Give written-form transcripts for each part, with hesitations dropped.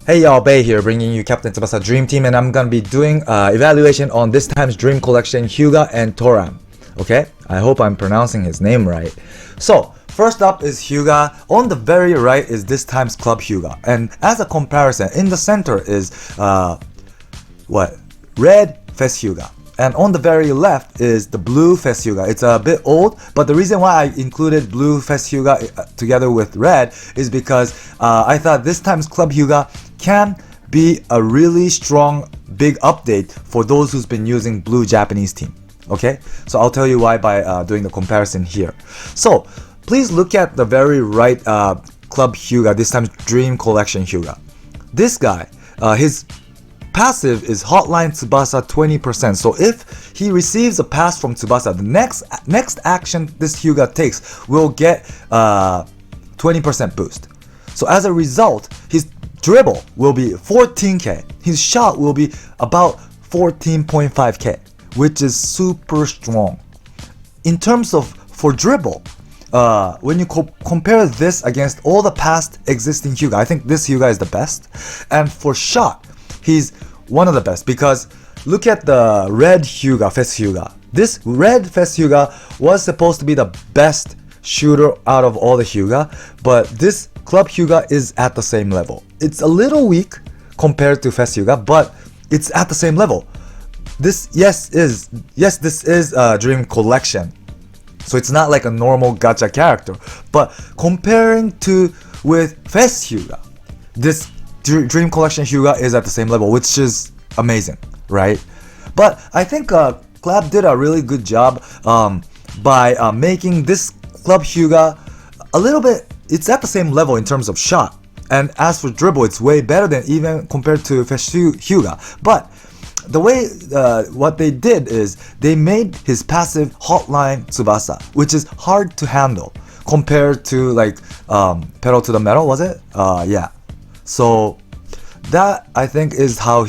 Hey y'all, Bay here, bringing you Captain Tsubasa Dream Team, and I'm gonna be doing evaluation on this time's Dream Collection Hyuga and Thoram. Okay, I hope I'm pronouncing his name right. So, first up is Hyuga. On the very right is this time's Club Hyuga, and as a comparison, in the center is red Fest Hyuga. And on the very left is the blue Fest Hyuga. It's a bit old, but the reason why I included blue Fest Hyuga together with red is because I thought this time's Club Hyuga can be a really strong big update for those who's been using blue Japanese team. Okay, so I'll tell you why by doing the comparison here. So please look at the very right Club Hyuga, this time's Dream Collection Hyuga. This guy, his passive is Hotline Tsubasa 20%. So if he receives a pass from Tsubasa, the next action this Hyuga takes will get 20% boost. So as a result, his dribble will be 14k. His shot will be about 14.5k, which is super strong. In terms of for dribble, when you compare this against all the past existing Hyuga, I think this Hyuga is the best. And for shot, he's one of the best because look at the red Hyuga, Fest Hyuga. This red Fest Hyuga was supposed to be the best shooter out of all the Hyuga, but this Club Hyuga is at the same level. It's a little weak compared to Fest Hyuga, but it's at the same level. This this is a Dream Collection, so it's not like a normal gacha character. But comparing to with Fest Hyuga, this Dream Collection Hyuga is at the same level, which is amazing, right? But I think Club did a really good job by making this Club Hyuga a little bit, it's at the same level in terms of shot. And as for dribble, it's way better than even compared to Fest Hyuga. But the way what they did is they made his passive Hotline Tsubasa, which is hard to handle compared to like Pedal to the Metal, was it? Yeah. So that I think is how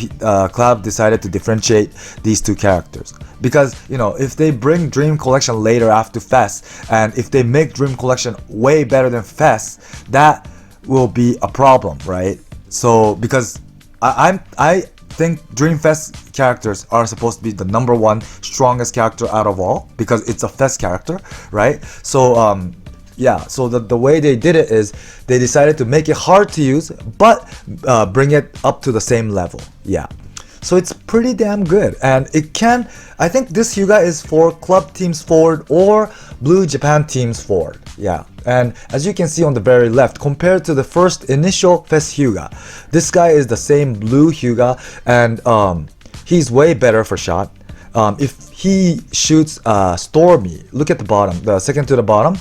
Club decided to differentiate these two characters. Because you know, if they bring Dream Collection later after Fest, and if they make Dream Collection way better than Fest, that will be a problem, right? So because I think Dream Fest characters are supposed to be the number one strongest character out of all because it's a Fest character, right? So yeah, so the way they did it is they decided to make it hard to use, but bring it up to the same level. Yeah, so it's pretty damn good, and it can. I think this Hyuga is for Club teams forward or Blue Japan teams forward. Yeah, and as you can see on the very left, compared to the first initial Fest Hyuga, this guy is the same blue Hyuga, and he's way better for shot. If he shoots Stormy, look at the bottom, the second to the bottom.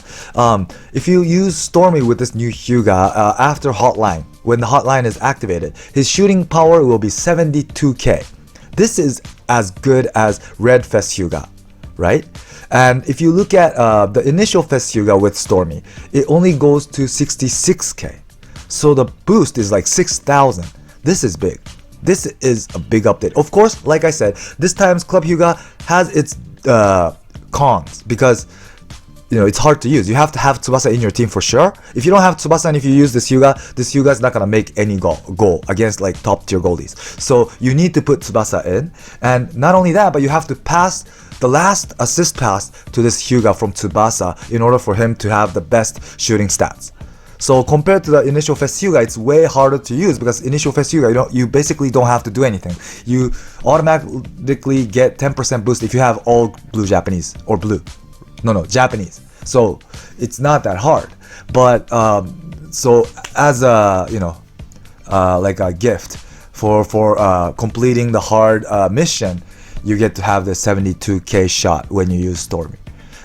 If you use Stormy with this new Hyuga after Hotline, when the Hotline is activated, his shooting power will be 72k. This is as good as Red Fest Hyuga, right? And if you look at the initial Fest Hyuga with Stormy, it only goes to 66k. So the boost is like 6,000. This is big. This is a big update. Of course, like I said, this time's Club Hyuga has its cons because you know it's hard to use. You have to have Tsubasa in your team for sure. If you don't have Tsubasa and if you use this Hyuga is not gonna make any goal against like top tier goalies. So you need to put Tsubasa in, and not only that, but you have to pass the last assist pass to this Hyuga from Tsubasa in order for him to have the best shooting stats. So compared to the initial Fest Hyuga, it's way harder to use because initial Fest Hyuga, you basically don't have to do anything. You automatically get 10% boost if you have all blue Japanese or blue. No, Japanese. So it's not that hard. But so as a like a gift for completing the hard mission, you get to have the 72k shot when you use Stormy.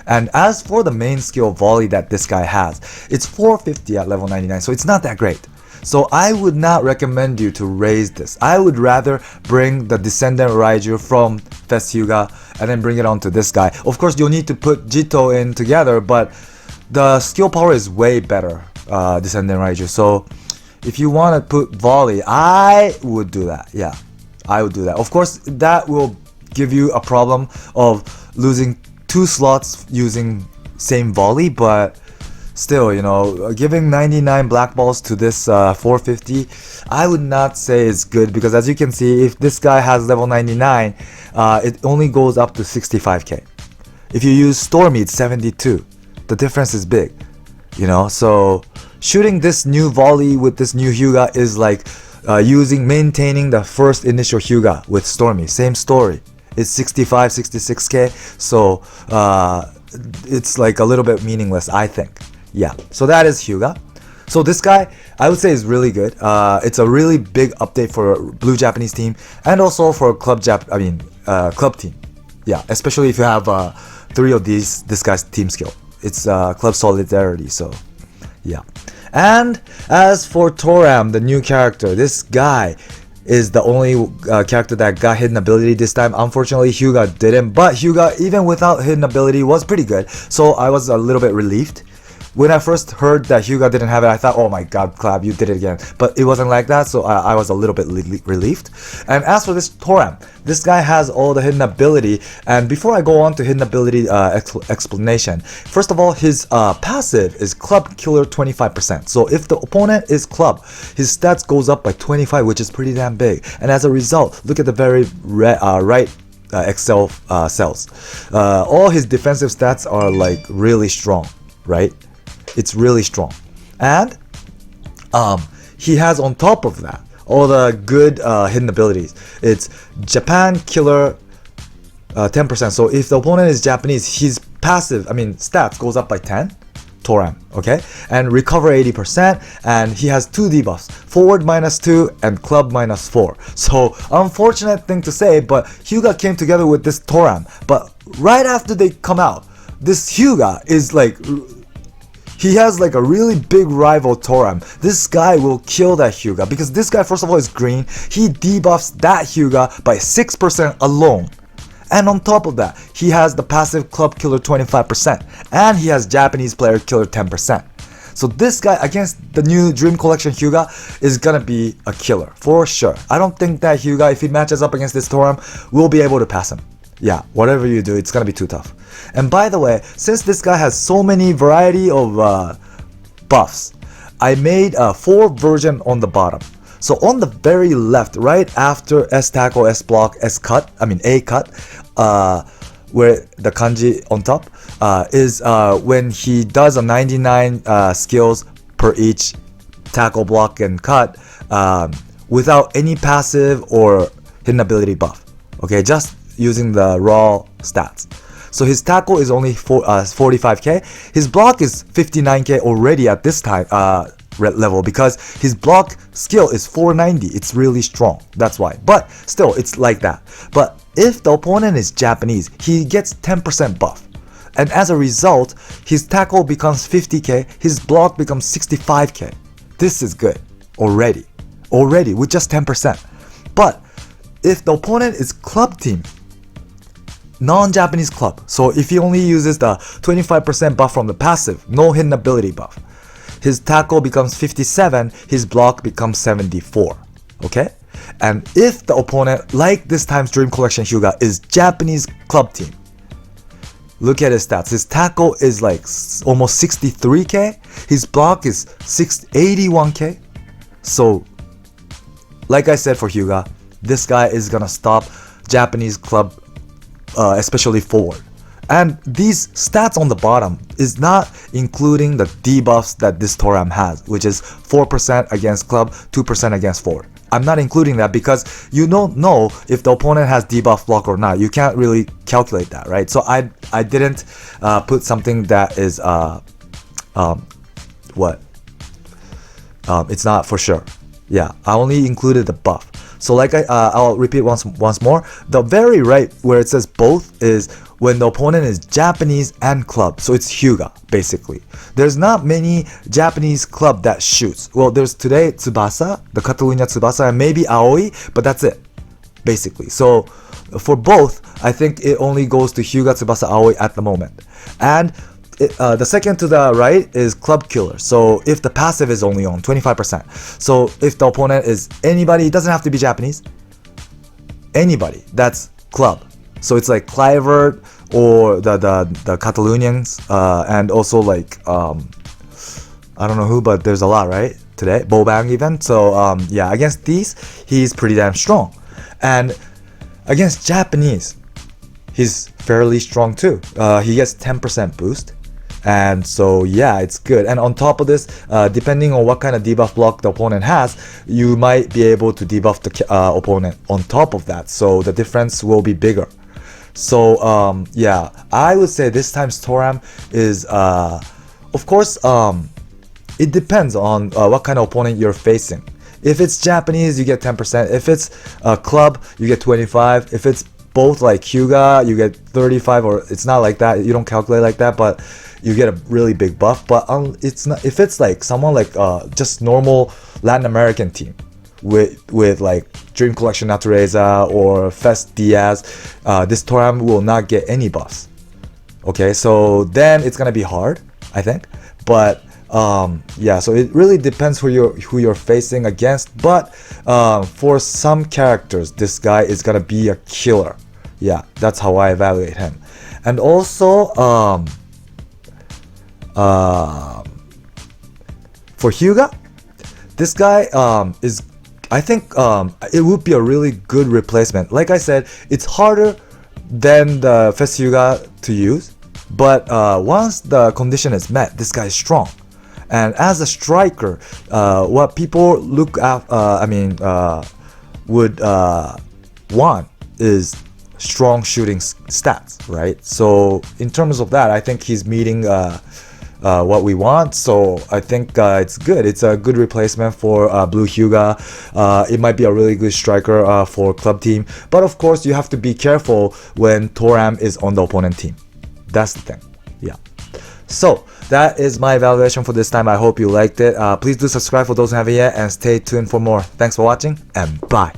And as for the main skill volley that this guy has, it's 450 at level 99, so it's not that great. So I would not recommend you to raise this. I would rather bring the Descendant Raiju from Fest Hyuga and then bring it on to this guy. Of course, you'll need to put Jito in together, but the skill power is way better, Descendant Raiju. So if you want to put volley, I would do that. Yeah, I would do that. Of course, that will give you a problem of losing 2 slots using same volley, but still, giving 99 black balls to this 450, I would not say it's good because as you can see, if this guy has level 99, it only goes up to 65k. If you use Stormy, it's 72. The difference is big, So shooting this new volley with this new Hyuga is like maintaining the first initial Hyuga with Stormy. Same story. It's 65, 66k. So it's like a little bit meaningless, I think. Yeah. So that is Hyuga. So this guy, I would say, is really good. It's a really big update for Blue Japanese team and also for club team. Yeah, especially if you have 3 of this guy's team skill. It's club solidarity. So yeah. And as for Thoram, the new character, this guy is the only character that got hidden ability this time. Unfortunately, Hyuga didn't, but Hyuga, even without hidden ability, was pretty good. So I was a little bit relieved. When I first heard that Hyuga didn't have it, I thought, oh my god, Clab, you did it again. But it wasn't like that, so I was a little bit relieved. And as for this Thoram, this guy has all the hidden ability. And before I go on to hidden ability explanation, first of all, his passive is Club Killer 25%. So if the opponent is Club, his stats goes up by 25, which is pretty damn big. And as a result, look at the very right Excel cells. All his defensive stats are like really strong, right? It's really strong. And he has on top of that all the good hidden abilities. It's Japan Killer 10%. So if the opponent is Japanese, his passive, stats goes up by 10. Thoram, okay? And recover 80%, and he has 2 debuffs, forward -2 and club -4. So unfortunate thing to say, but Hyuga came together with this Thoram. But right after they come out, this Hyuga is like, he has like a really big rival Thoram. This guy will kill that Hyuga because this guy, first of all, is green. He debuffs that Hyuga by 6% alone. And on top of that, he has the passive Club Killer 25%. And he has Japanese Player Killer 10%. So this guy against the new Dream Collection Hyuga is gonna be a killer for sure. I don't think that Hyuga, if he matches up against this Thoram, will be able to pass him. Yeah, whatever you do, it's gonna be too tough. And by the way, since this guy has so many variety of buffs, I made a 4 version on the bottom. So on the very left, right after S tackle, S block, A cut, where the kanji on top is when he does a 99 skills per each tackle, block, and cut without any passive or hidden ability buff. Okay, just using the raw stats. So his tackle is only 45k. His block is 59k already at this time level because his block skill is 490. It's really strong. That's why. But still, it's like that. But if the opponent is Japanese, he gets 10% buff. And as a result, his tackle becomes 50k. His block becomes 65k. This is good already with just 10%. But if the opponent is club team, non-Japanese club, so if he only uses the 25% buff from the passive, no hidden ability buff, his tackle becomes 57, his block becomes 74. Okay? And if the opponent, like this time's Dream Collection Hyuga, is Japanese club team, look at his stats. His tackle is like almost 63k, his block is 81k. So, like I said for Hyuga, this guy is gonna stop Japanese club, especially forward. And these stats on the bottom is not including the debuffs that this Thoram has, which is 4% against club, 2% against forward. I'm not including that because you don't know if the opponent has debuff block or not. You can't really calculate that, right? So I didn't put something that is it's not for sure. Yeah, I only included the buff. So like I'll repeat once more. The very right where it says both is when the opponent is Japanese and club. So it's Hyuga, basically. There's not many Japanese club that shoots. Well, there's today Tsubasa, the Catalunya Tsubasa, and maybe Aoi, but that's it, basically. So for both, I think it only goes to Hyuga, Tsubasa, Aoi at the moment. And the second to the right is Club Killer. So if the passive is only on 25%. So if the opponent is anybody, it doesn't have to be Japanese. Anybody, that's club. So it's like Clivert or the Catalonians and also like I don't know who, but there's a lot, right? Today, Bobang even. So yeah, against these, he's pretty damn strong. And against Japanese, he's fairly strong too. He gets 10% boost. And so yeah, it's good. And on top of this, depending on what kind of debuff block the opponent has, you might be able to debuff the opponent on top of that. So the difference will be bigger. So yeah, I would say this time's Thoram is, of course, it depends on what kind of opponent you're facing. If it's Japanese, you get 10%. If it's a club, you get 25. If it's both like Hyuga, you get 35, or it's not like that. You don't calculate like that, but you get a really big buff. But it's not, if it's like someone like just normal Latin American team with like Dream Collection Natureza or Fest Diaz, this Thoram will not get any buffs. Okay, so then it's gonna be hard, I think. But yeah, so it really depends who you're facing against. But for some characters, this guy is gonna be a killer. Yeah, that's how I evaluate him. And also for Hyuga, this guy is, I think it would be a really good replacement. Like I said, it's harder than the Fest Hyuga to use, but once the condition is met, this guy is strong. And as a striker, what people look at, would want is strong shooting stats, right? So in terms of that, I think he's meeting what we want. So I think it's good. It's a good replacement for Blue Hyuga. It might be a really good striker for club team. But of course, you have to be careful when Thoram is on the opponent team. That's the thing. Yeah. So that is my evaluation for this time. I hope you liked it. Please do subscribe for those who haven't yet, and stay tuned for more. Thanks for watching, and bye.